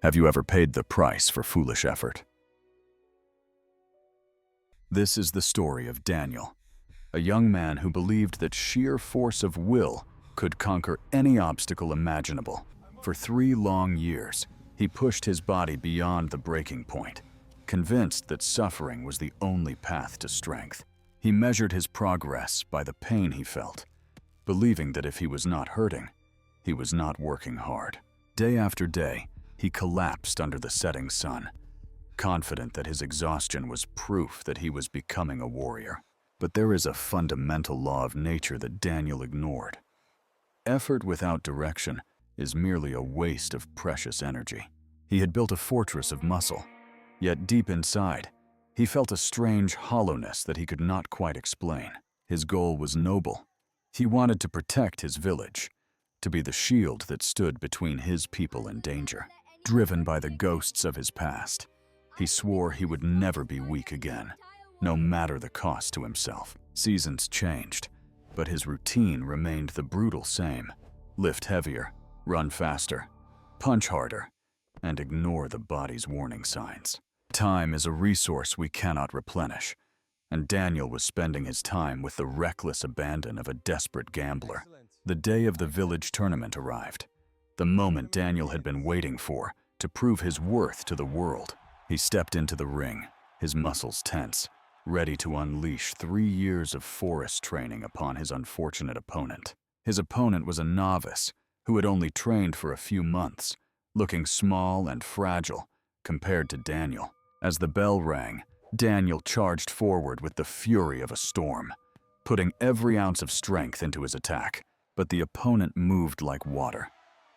Have you ever paid the price for foolish effort? This is the story of Daniel, a young man who believed that sheer force of will could conquer any obstacle imaginable. For 3 long years, he pushed his body beyond the breaking point, convinced that suffering was the only path to strength. He measured his progress by the pain he felt, believing that if he was not hurting, he was not working hard. Day after day, he collapsed under the setting sun, confident that his exhaustion was proof that he was becoming a warrior. But there is a fundamental law of nature that Daniel ignored. Effort without direction is merely a waste of precious energy. He had built a fortress of muscle, yet deep inside, he felt a strange hollowness that he could not quite explain. His goal was noble. He wanted to protect his village, to be the shield that stood between his people and danger. Driven by the ghosts of his past, he swore he would never be weak again, no matter the cost to himself. Seasons changed, but his routine remained the brutal same. Lift heavier, run faster, punch harder, and ignore the body's warning signs. Time is a resource we cannot replenish, and Daniel was spending his time with the reckless abandon of a desperate gambler. The day of the village tournament arrived, the moment Daniel had been waiting for to prove his worth to the world. He stepped into the ring, his muscles tense, ready to unleash 3 years of forest training upon his unfortunate opponent. His opponent was a novice who had only trained for a few months, looking small and fragile compared to Daniel. As the bell rang, Daniel charged forward with the fury of a storm, putting every ounce of strength into his attack. But the opponent moved like water,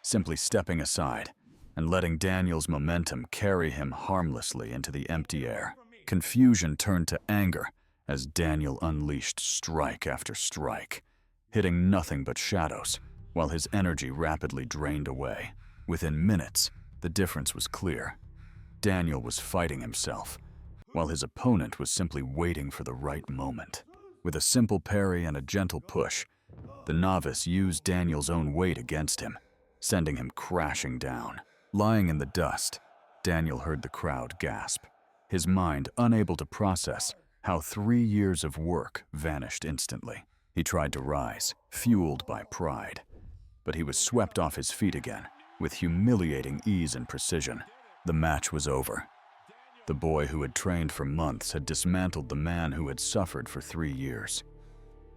simply stepping aside and letting Daniel's momentum carry him harmlessly into the empty air. Confusion turned to anger as Daniel unleashed strike after strike, hitting nothing but shadows while his energy rapidly drained away. Within minutes, the difference was clear. Daniel was fighting himself, while his opponent was simply waiting for the right moment. With a simple parry and a gentle push, the novice used Daniel's own weight against him, sending him crashing down. Lying in the dust, Daniel heard the crowd gasp, his mind unable to process how 3 years of work vanished instantly. He tried to rise, fueled by pride, but he was swept off his feet again with humiliating ease and precision. The match was over. The boy who had trained for months had dismantled the man who had suffered for 3 years.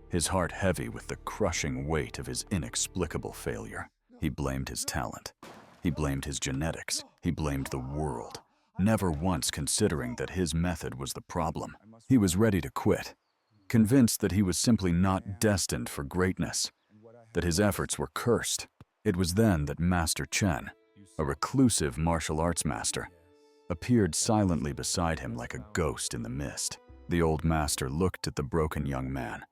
His heart heavy with the crushing weight of his inexplicable failure. He blamed his talent. He blamed his genetics. He blamed the world, never once considering that his method was the problem. He was ready to quit, convinced that he was simply not destined for greatness, that his efforts were cursed. It was then that Master Chen, a reclusive martial arts master, appeared silently beside him like a ghost in the mist. The old master looked at the broken young man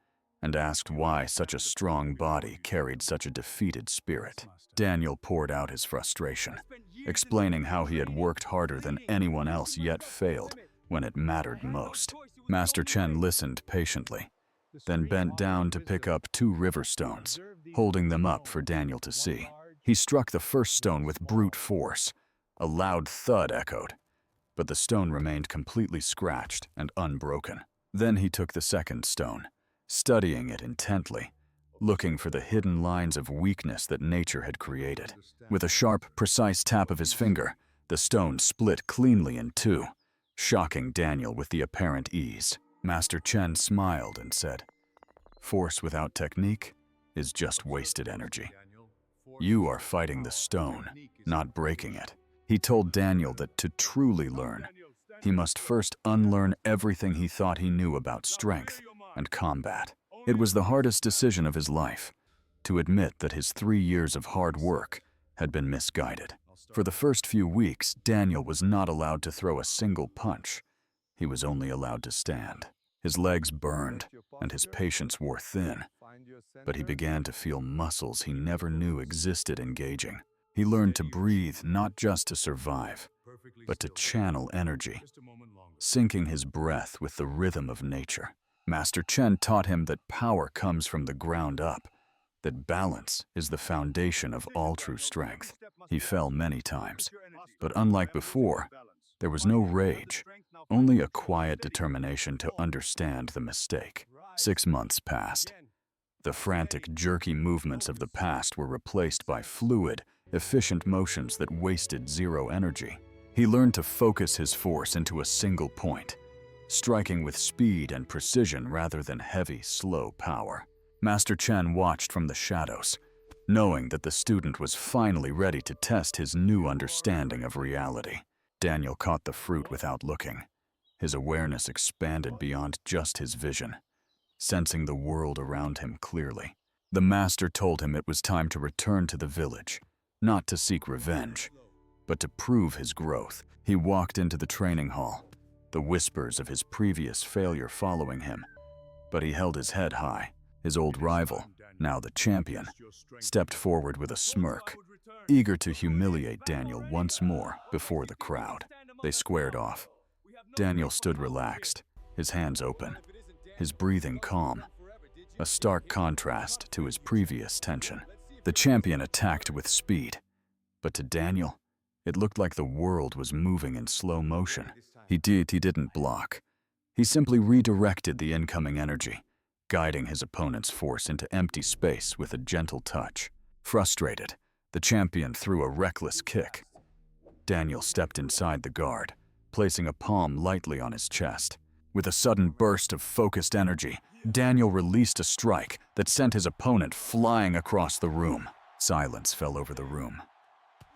and asked why such a strong body carried such a defeated spirit. Daniel poured out his frustration, explaining how he had worked harder than anyone else yet failed when it mattered most. Master Chen listened patiently, then bent down to pick up 2 river stones, holding them up for Daniel to see. He struck the first stone with brute force. A loud thud echoed, but the stone remained completely scratched and unbroken. Then he took the second stone, studying it intently, looking for the hidden lines of weakness that nature had created. With a sharp, precise tap of his finger, the stone split cleanly in 2, shocking Daniel with the apparent ease. Master Chen smiled and said, "Force without technique is just wasted energy. You are fighting the stone, not breaking it." He told Daniel that to truly learn, he must first unlearn everything he thought he knew about strength and combat. It was the hardest decision of his life, to admit that his 3 years of hard work had been misguided. For the first few weeks, Daniel was not allowed to throw a single punch. He was only allowed to stand. His legs burned, and his patience wore thin, but he began to feel muscles he never knew existed engaging. He learned to breathe not just to survive, but to channel energy, syncing his breath with the rhythm of nature. Master Chen taught him that power comes from the ground up, that balance is the foundation of all true strength. He fell many times, But unlike before, there was no rage, only a quiet determination to understand the mistake. 6 months passed. The frantic, jerky movements of the past were replaced by fluid, efficient motions that wasted zero energy. He learned to focus his force into a single point, striking with speed and precision rather than heavy, slow power. Master Chen watched from the shadows, knowing that the student was finally ready to test his new understanding of reality. Daniel caught the fruit without looking. His awareness expanded beyond just his vision, sensing the world around him clearly. The master told him it was time to return to the village, not to seek revenge, but to prove his growth. He walked into the training hall, the whispers of his previous failure following him, but he held his head high. His old rival, now the champion, stepped forward with a smirk, eager to humiliate Daniel once more before the crowd. They squared off. Daniel stood relaxed, his hands open, his breathing calm, a stark contrast to his previous tension. The champion attacked with speed, but to Daniel, it looked like the world was moving in slow motion. He didn't block. He simply redirected the incoming energy, guiding his opponent's force into empty space with a gentle touch. Frustrated, the champion threw a reckless kick. Daniel stepped inside the guard, placing a palm lightly on his chest. With a sudden burst of focused energy, Daniel released a strike that sent his opponent flying across the room. Silence fell over the room.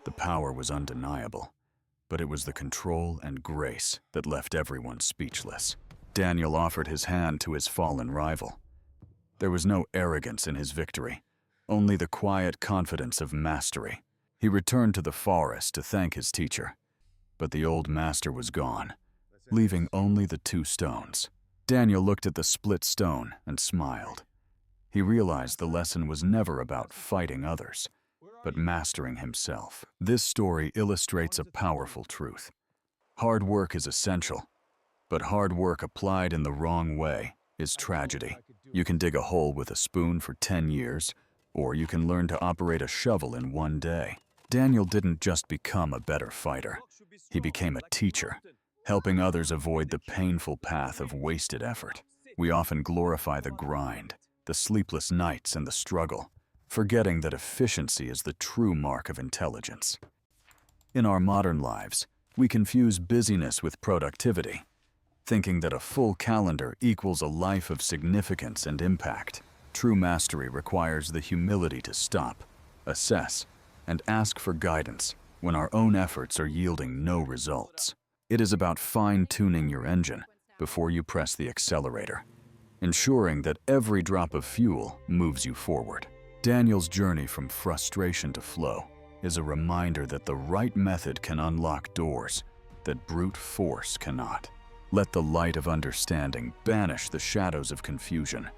The power was undeniable, but it was the control and grace that left everyone speechless. Daniel offered his hand to his fallen rival. There was no arrogance in his victory, only the quiet confidence of mastery. He returned to the forest to thank his teacher, but the old master was gone, leaving only the 2 stones. Daniel looked at the split stone and smiled. He realized the lesson was never about fighting others, but mastering himself. This story illustrates a powerful truth. Hard work is essential, but hard work applied in the wrong way is tragedy. You can dig a hole with a spoon for 10 years, or you can learn to operate a shovel in 1 day. Daniel didn't just become a better fighter. He became a teacher, helping others avoid the painful path of wasted effort. We often glorify the grind, the sleepless nights, and the struggle, forgetting that efficiency is the true mark of intelligence. In our modern lives, we confuse busyness with productivity, thinking that a full calendar equals a life of significance and impact. True mastery requires the humility to stop, assess, and ask for guidance when our own efforts are yielding no results. It is about fine-tuning your engine before you press the accelerator, ensuring that every drop of fuel moves you forward. Daniel's journey from frustration to flow is a reminder that the right method can unlock doors that brute force cannot. Let the light of understanding banish the shadows of confusion.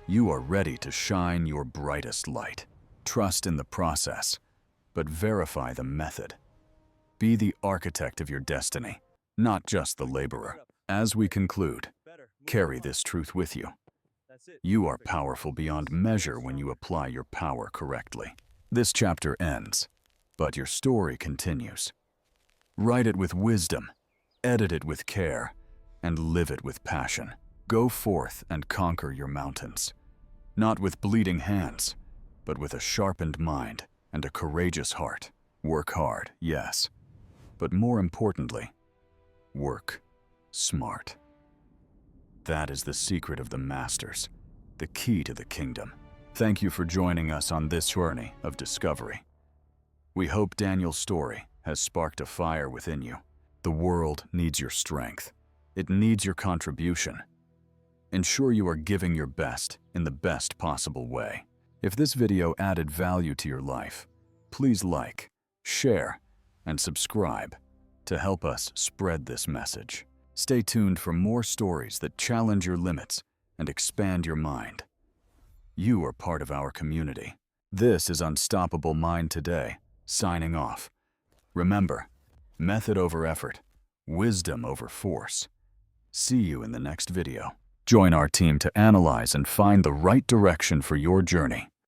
You are ready to shine your brightest light. Trust in the process, but verify the method. Be the architect of your destiny, not just the laborer. As we conclude, carry this truth with you. You are powerful beyond measure when you apply your power correctly. This chapter ends, but your story continues. Write it with wisdom, edit it with care, and live it with passion. Go forth and conquer your mountains, not with bleeding hands, but with a sharpened mind and a courageous heart. Work hard, yes, but more importantly, work smart. That is the secret of the masters, the key to the kingdom. Thank you for joining us on this journey of discovery. We hope Daniel's story has sparked a fire within you. The world needs your strength. It needs your contribution. Ensure you are giving your best in the best possible way. If this video added value to your life, please like, share, and subscribe to help us spread this message. Stay tuned for more stories that challenge your limits and expand your mind. You are part of our community. This is Unstoppable Mind Today, signing off. Remember, method over effort, wisdom over force. See you in the next video. Join our team to analyze and find the right direction for your journey.